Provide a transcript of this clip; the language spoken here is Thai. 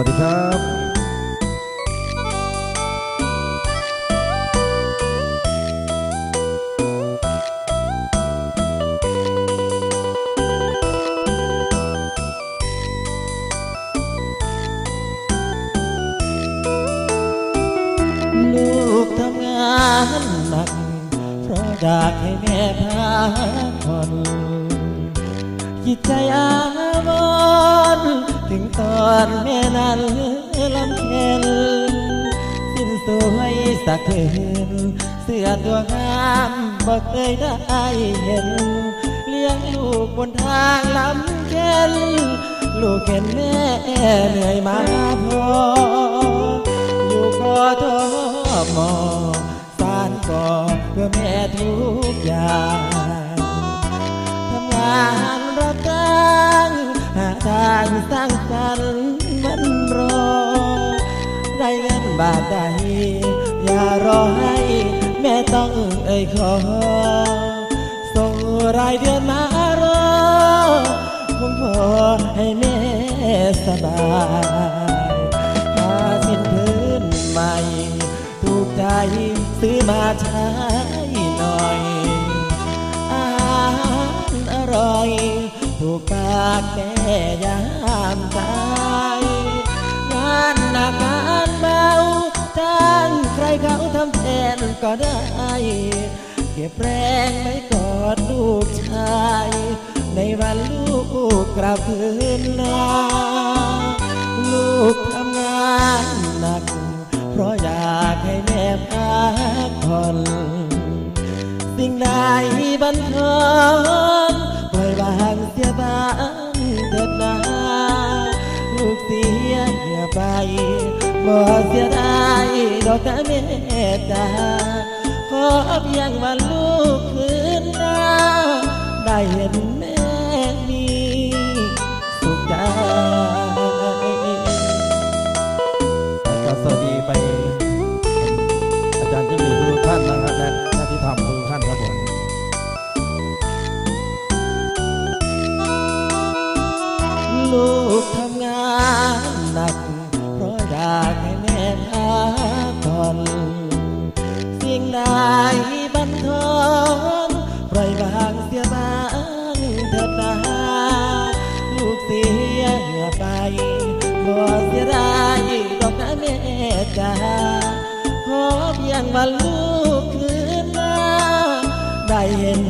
วัสดีครับลูกทำงานหนักเพราะอยากให้แม่พักผ่อนจิตใจอาวรณ์ถึงตอนแม่นั้นลำเค็ญสิ้นสวยสักคืนเสื้อตัวงามบ่เคยได้เห็นเลี้ยงลูกบนทางลำเค็ญลูกเห็นแม่เหนื่อยมาพออยู่ก็ท้อมอสานก่อเพื่อแม่ทุกอย่างทำงานรับจ้างหาทางสร้างสรรค์มันรอได้เงินบาทใดอย่ารอให้แม่ต้องเอ่ยขอส่งรายเดือนมารอคงพอให้แม่สบายถ้าสิ้นพื้นใหม่ถูกใจซื้อมาใช้หน่อยอาหารอร่อยถูกปากแม่ยามตายงานหนักงานเบาจ้างใครเขาทำแทนก็ได้เก็บแรงไม่กอดลูกชายในวันลูกกลับคืนนาลูกทำงานหนักเพราะอยากให้แม่พักผ่อนสิ่งใดบันเทิงปล่อยวางเสียบ้างเถิดนาลูกเสียเหงื่อไปบ่เสียดายดอกแม่จ้าขอเพียงว่าลูกคืนหน้าได้เห็นแม่มีสุขใจสวัสดีไปอาจารย์จิ้งหรีดทุกท่านนะครับและญาติธรรมทุกท่านครับผมลูกทำงานหนักเพราะอยากให้แม่พักผ่อนสิ่งใดบันทอนปล่อยวางเสียบ้างเถิดนาลูกเสียเหงื่อไปบ่เสียดายดอกนะแม่จ้าขอเพียงว่าลูกคืนหน้าได้เห็น